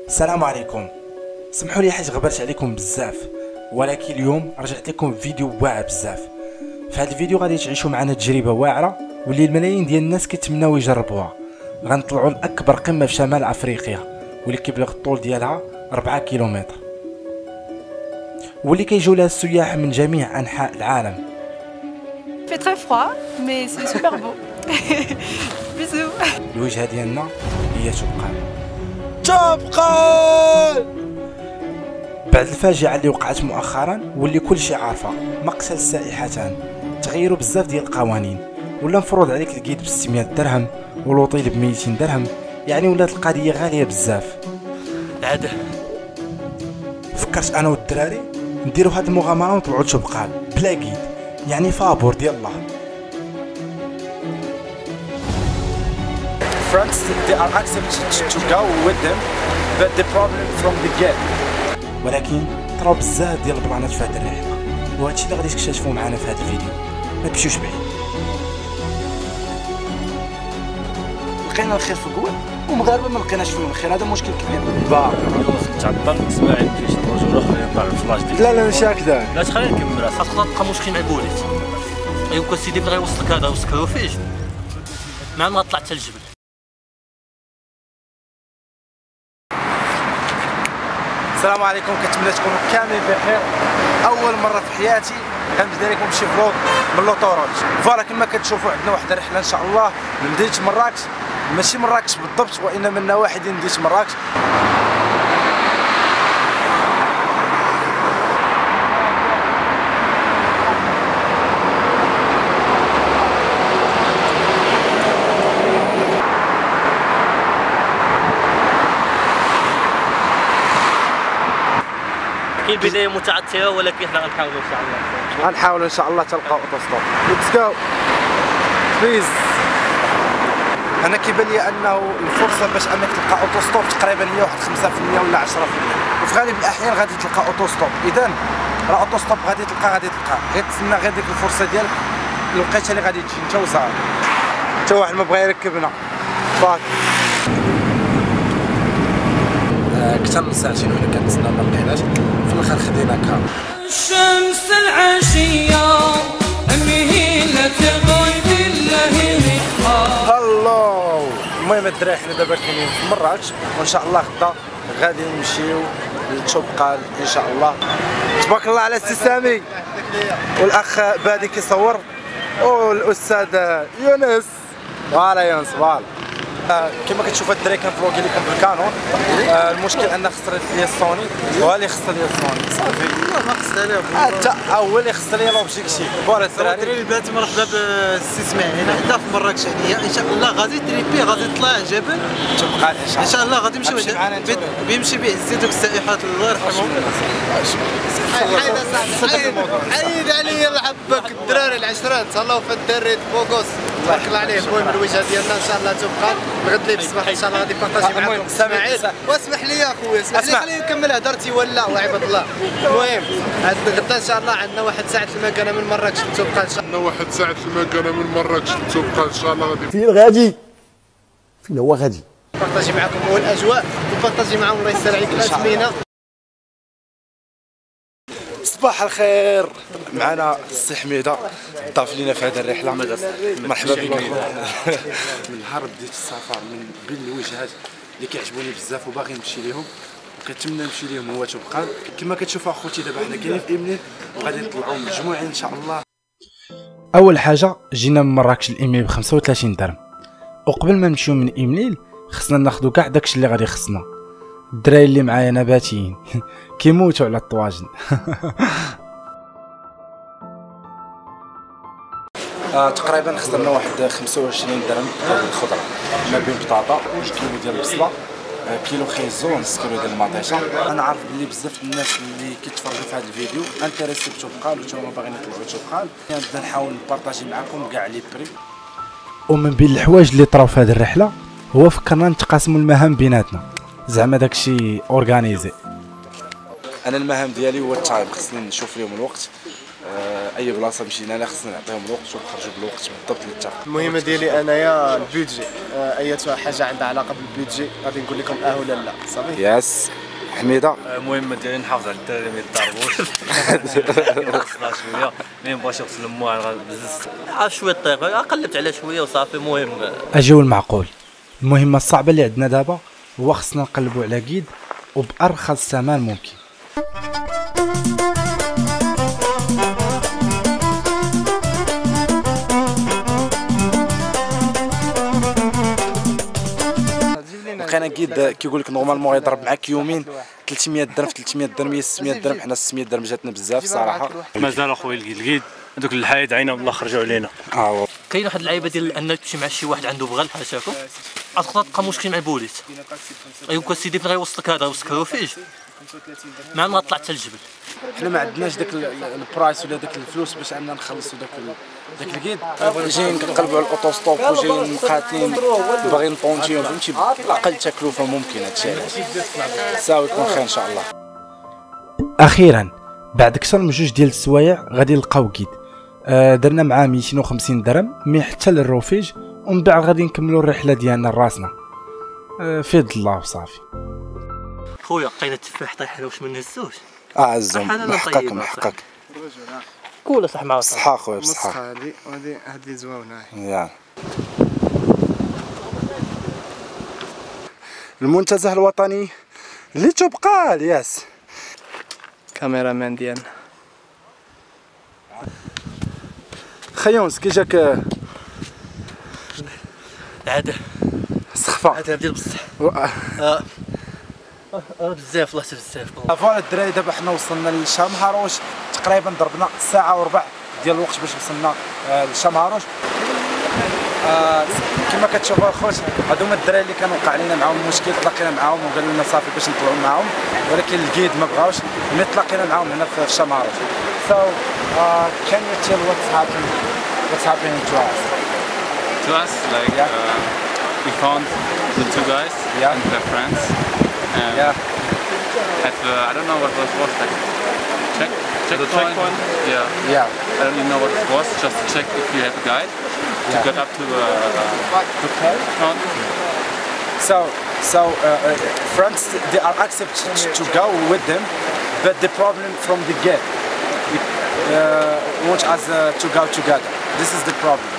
السلام عليكم. سمحوا لي حيت غبرت عليكم بزاف، ولكن اليوم رجعت لكم فيديو واعر بزاف. في هذا الفيديو غادي تعيشوا معنا تجربه واعره واللي الملايين ديال الناس كيتمناو يجربوها. غنطلعوا لاكبر قمه في شمال افريقيا واللي كيبلغ الطول ديالها 4 كيلومتر، واللي كيجيو لها السياح من جميع انحاء العالم. Il fait très froid, mais c'est super beau. Bisous. الوجهه ديالنا هي تبقى بعد الفاجعه اللي وقعت مؤخرا واللي كلشي عارفه. مقتل السائحتان، تغيروا بزاف ديال القوانين، ولا مفروض عليك الكيد ب 600 درهم والوطيل ب 200 درهم، يعني ولات القضيه غاليه بزاف. عاده فكرت انا والدراري نديروا هاد المغامره ونطلعوا لتبقال بلا كيد، يعني فابور ديال الله. Friends, they are accepted to go with them, but the problem from the gate. ولكن طراو بزاف ديال البلانات في هاد الرحله، وهادشي اللي غادي تكتشفوه معنا في هاد الفيديو. ما تمشيوش بعيد. لقينا الخير في قوة ومغاربه ما لقيناش فيهم الخير، هذا مشكل كبير. تعطل اسماعيل فيش الرجل الاخرين طلعوا الفلاش ديال لا ماشي هكذا. لا خلينا نكمل. خاصك تبقى مشكل مع البوليس. ايوا سيدي بغا يوصلك هذا وسكرو فيش مع ما طلعت الجبل. السلام عليكم، كنتمنى تكونوا كاملين بخير. اول مره في حياتي غنبدا لكم شي فلوق من لوطوروت. فوالا كما كتشوفوا عندنا واحد الرحله ان شاء الله من مدينه مراكش، ماشي مراكش بالضبط وانما من نواحي ديال مدينه مراكش. كاين بدايه متعثره ولكن حنا غنحاولوا ان شاء الله. غنحاولوا ان شاء الله تلقاو اوتوستوب. ليتس جو بليز. انا كيبان لي انه الفرصه باش انك تلقى اوتوستوب تقريبا هي واحد 5% ولا 10%، وفي غالب الاحيان غادي تلقى اوتوستوب. اذا راه اوتوستوب غادي تلقى غير تسنى غير ديك الفرصه ديالك لقيتها اللي غادي تجي انت وصافي. حتى واحد ما بغى يركبنا فاك. اكثر من ساعتين وحنا كنتسنى ما لقيناش، في الاخر خدينا كار. الشمس العشيه امهيله غيب الله ريحها. الله. المهم الدراري حنا دابا كاينين في مراكش، وان شاء الله غدا غادي نمشيو لتبقال ان شاء الله. تبارك الله على السي سامي والاخ بادي كيصور والاستاذ يونس. فوالا يونس فوالا. كما كتشوف الدراري كنفلوغي لكم بالكانون. المشكل ان خسرت لي السوني، وها اللي خسر لي السوني صافي. لا ما خسر لي حتى هو اللي خسر لي لوبجيكتيف. فوالا الدراري البنات مرحبا بالسي اسماعيل حدا في مراكش. يعني ان شاء الله غادي تريبي، غادي تطلع جبل تبقى ان شاء الله. غادي يمشي بيمشي بيعزي دوك السائحات الله يرحمهم. عيد عليا محبك الدراري العشرات تهلاو في الدري بوكوس تبارك الله عليه. المهم الوجهه ديالنا ان شاء الله تبقى الغد اللي بصباح ان شاء الله غادي نبارطاجي معكم اسماعيل. واسمح لي يا خويا، اسمح لي خليني نكمل هضرتي ولا وعباد الله. المهم غدا ان شاء الله عندنا واحد ساعه المكانه من مراكش تبقى ان شاء الله. واحد ساعة المكانة من مراكش تبقى ان شاء الله غادي. فين غادي؟ فين هو غادي؟ نبارطاجي معكم هو الاجواء ونبارطاجي معهم الله يسر عليك الاسمينه. صباح الخير، معنا السي حميده ضاف لينا في هذه الرحله. مرحبا بك. من نهار بديت السفر من بين الوجهات اللي كيعجبوني بزاف وباغي نمشي ليهم وكنتمنى نمشي ليهم هو تبقال. كما كتشوفوا اخوتي دابا حنا كاينين في ايميل وغادي نطلعوا مجموعين ان شاء الله. اول حاجه جينا من مراكش لايميل ب 35 درهم، وقبل ما نمشيو من ايميل خصنا ناخذوا كاع داكشي اللي غادي خصنا. الدراري اللي معايا نباتيين كيموتوا على الطواجن. تقريبا خسرنا واحد 25 درهم ديال الخضره، ما بين بطاطا كيلو ديال البصله، كيلو خيزو، ونص كيلو ديال المطيشه. انا عارف بلي بزاف الناس اللي كيتفرجوا في هذا الفيديو انتريسي بتبقال وتما باغيين يطلعوا تبقال. نبدا نحاول نبارطاجي معكم كاع لي بري. ومن بين الحوايج اللي طراو في هذه الرحله هو فكرنا نتقاسموا المهام بيناتنا، زعما داكشي اورغانيزي. انا المهام ديالي هو التايم، خصني نشوف لهم الوقت. اي بلاصه مشينا لها خصنا نعطيهم الوقت ونخرجوا بالوقت بالضبط اللي اتفقنا. المهمه ديالي انايا البيدجي، ايتها حاجه عندها علاقه بالبيدجي غادي نقول لكم ولا لا صافي. ياس حميده. المهم ديالي نحافظ على الدراري ما يضربوش خصنا شويه ملي مبغاش يغسل المواعن بزز شويه طيب قلبت على شويه وصافي. المهم اجيو المعقول. المهمه الصعبه اللي عندنا دابا هو خصنا نقلبوا على كيد وبارخص ثمن ممكن. لقينا كيد كيقول لك نورمالمون يضرب معاك يومين 300 درهم في 300 درهم هي 600 درهم. حنا 600 درهم جاتنا بزاف الصراحه. مازال اخويا الكيد هذوك الحايد عينا والله خرجوا علينا. كاين واحد اللعيبه ديال انك تمشي مع شي واحد عنده بغل حاشاكم تقدر تلقى مشكل مع البوليس. ايوا سيدي فين غيوصلك هذا وسكرو فيه مع ما طلعت حتى الجبل. حنا ما عندناش داك البرايس ولا داك الفلوس باش اننا نخلصوا داك الكيد. جايين كنقلبوا على الاوتوستوب وجايين مقاتلين باغيين نطونجيو فهمتي باقل تكلفه ممكن. هادشي علاش ساوي يكون خير ان شاء الله. اخيرا بعد اكثر من 2 ديال السوايع غادي نلقاو كيد. درنا معاه 250 درهم مي حتى للروفيج ومن بعد غادي نكملوا الرحله ديالنا لراسنا في يد الله وصافي. خويا لقينا التفاح طايح حنا واش ما نهزوش. عزهم محقق محقق. قول صح معاك صحه خويا بصحه. هذه زوينه. يا المنتزه الوطني اللي تبقى الياس كاميرا مان ديالنا خيونس كي جاك عاد السخفه عاد ديال بصح بزاف والله بزاف. فوالا الدراري دابا حنا وصلنا لشامهاروش تقريبا ضربنا ساعه وربع ديال الوقت باش وصلنا لشامهاروش. كما كتشوفوا اخوت هادو هما الدراري اللي كانوا وقع علينا معاهم المشكل. تلاقينا معاهم وقالوا لنا صافي باش نطلعوا معاهم ولكن الكيد ما بغاوش. ملي تلاقينا معاهم هنا في شامهاروش. So can you tell what's happening to us? To us, like we found the 2 guys and their friends. At the, I don't know what it was like. Checkpoint. Yeah. I don't even know what it was. Just to check if you have a guide to get up to the mountain. So friends, they are accepted to go with them, but the problem from the gate. Want us to go together. This is the problem.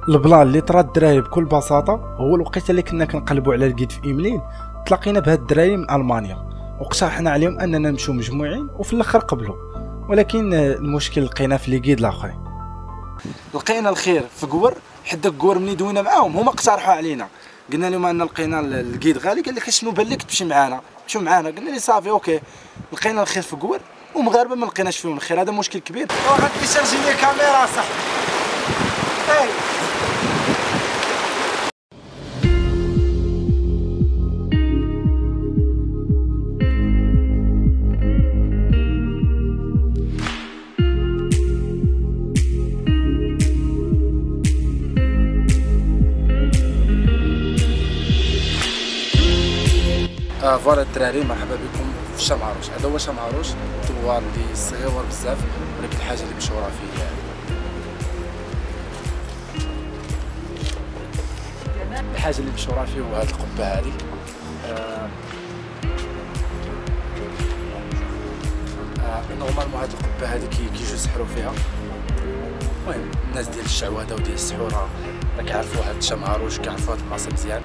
البلان اللي طرا الدراري بكل بساطه هو الوقيته اللي كنا كنقلبوا على الكيد في ايميلين تلاقينا بهاد الدراري من المانيا واقترحنا عليهم اننا نمشيو مجموعين وفي الاخر قبلوا. ولكن المشكل لقينا في الكيد الاخرين. لقينا الخير في قور حد داك قور ملي دوينا معاهم هما اقترحوا علينا. قلنا لهم ان لقينا الكيد غالي. قال لك شنو بان لك تمشي معانا مشيو معانا. قلنا لي صافي اوكي. لقينا الخير في قور ومغاربه ما لقيناش فيهم الخير. هذا مشكل كبير. غادي تشارجي لي كاميرا صح. فوالا الدراري مرحبا بكم في شامهاروش. هذا هو شامهاروش دوار اللي صغير بزاف ولكن الحاجه اللي مشهوره فيه الحاجه اللي مشهوره فيه هو هذه القبه هذه. نورمالمون هذه القبه هذه كيجيو يسحروا فيها. المهم الناس ديال الشعوذه وديال السحور راه كيعرفوا هاد شامهاروش كيعرفوا هاد البلاصه مزيان.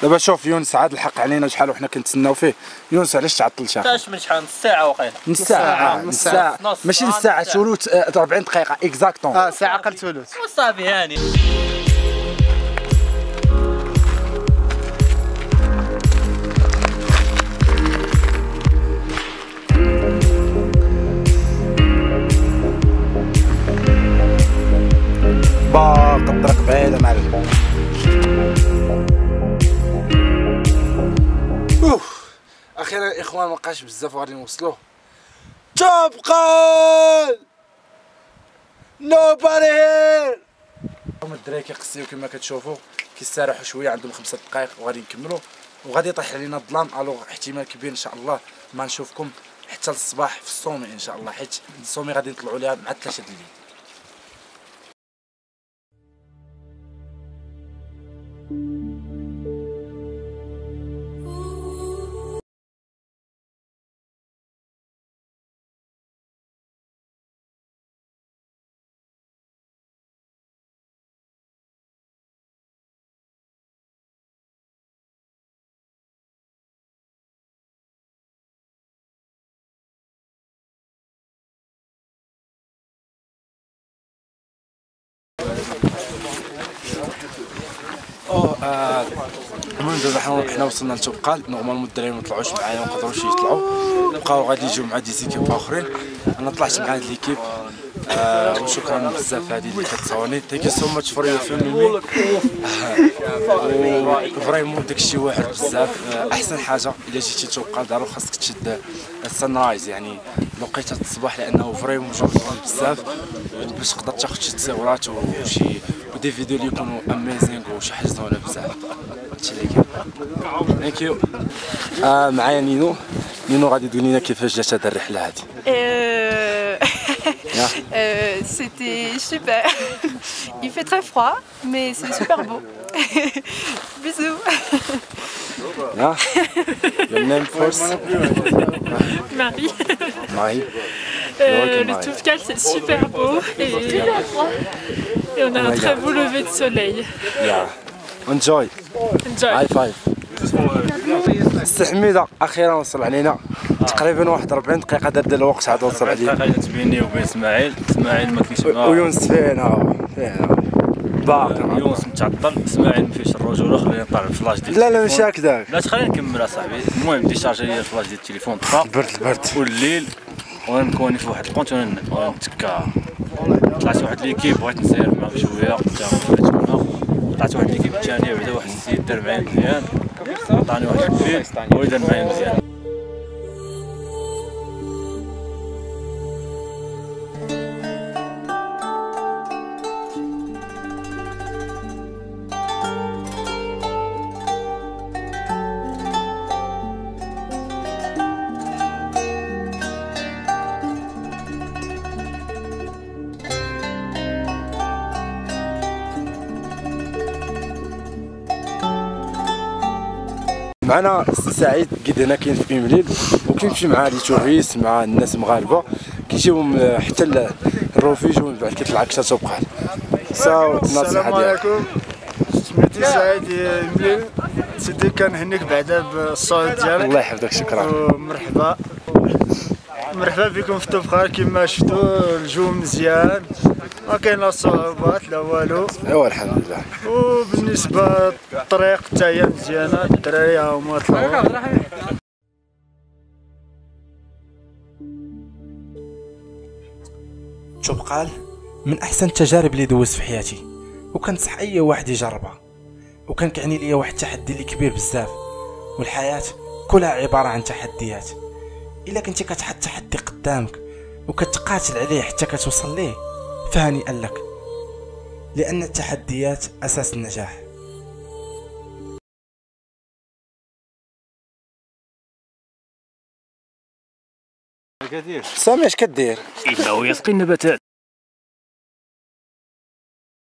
دابا شوف يونس عاد الحق علينا شحال وحنا كنتسناو فيه. يونس علاش تعطل شحال؟ تاش من شحال؟ نص ساعه واقيلا. نص ساعه ماشي نص ساعه، ثلث 40 دقيقه اكزاكتوم. ساعه قل ثلث صافي هاني. قدر قبيله معلم. اخيرا الاخوان مابقاش بزاف غادي نوصلوه. تبقى nobody here. هما الدراري كيقصيو كما كتشوفوا، كيستراحوا شويه، عندهم 5 دقائق وغادي نكملوا، وغادي يطيح علينا الظلام. الوغ احتمال كبير ان شاء الله ما نشوفكم حتى للصباح في الصومي ان شاء الله، حيت الصومي غادي نطلعوا ليها مع 3 د الليل. المهم دابا حنا وصلنا لتبقال. نورمالمون الدراري ما طلعوش معايا، ما قدروش يطلعوا، بقاو غادي يجيو مع ديزيكيب اخرين. انا طلعت مع هاد ليكيب وشكرا بزاف هادي اللي كتصاورني. ثانك يو سو ماتش فور يور فيلم. فريمون داكشي واعر بزاف. احسن حاجه الا جيتي تبقال ضروري خاصك تشد السان رايز، يعني لقيتها الصباح، لانه فريمون جو بزاف باش تقدر تاخذ شي تصاورات وشي ودي فيديو اللي يكونوا اميزينغ وشي حاجه زوينه بزاف. هادشي اللي كاين. ثانك يو. معايا نينو غادي تقول لنا كيفاش جات هاد الرحله هادي. C'était super. Il fait très froid, mais c'est super beau. Bisous. Your name first? Marie. Marie. Le Toufkal c'est super beau et on a un très beau lever de soleil. Yeah. Enjoy. Enjoy. High five. السي حميده اخيرا وصل علينا تقريبا واحد 40 دقيقه دار الوقت عاد وصل علينا. دقيقه بيني وبين اسماعيل ما كاينش معاه، ويونس فينا باقي. يونس متعطل، اسماعيل ما فيهش الرجوله. خلينا نطلع الفلاش ديال لا ماشي هكذاك. لا خلينا نكمل اصاحبي. المهم ديشارجي لي الفلاش ديال التليفون طفى البرد والليل، ونكوني في واحد البونت ونتكا. طلعت واحد ليكيب بغيت نسير معاهم شويه، طلعت واحد ليكيب ثانيه بعدا واحد السيد دار معايا مزيان، عطاني واحد الفيل هو دار معايا مزيان. معنا السي سعيد قد هنا كاين في إمليل، وكيمشي مع لي توريست مع الناس المغاربه كيجيوهم حتى الروفيج ومن بعد كيطلع كتا تبقى. السلام عليكم، سميتي سعيد إمليل سيدي، كنهنيك بعدا بالصوت ديالك. الله يحفظك، شكرا. مرحبا بكم في تبقال. كما شفتوا الجو مزيان، ما كاين لا صعوبات لا والو. ايوا الحمد لله. وبالنسبه للطريق حتى هي مزيانه، الدراري هما طلعوا. تبقال من احسن التجارب اللي دوزت في حياتي، وكنصح اي واحد يجربها، وكان كيعني ليا واحد التحدي اللي كبير بزاف. والحياه كلها عباره عن تحديات. الا كنتي كتحط تحدي قدامك وكتقاتل عليه حتى كتوصل ليه، فهنيئا لك، لان التحديات اساس النجاح. سامي اش كدير؟ انه يسقي النباتات.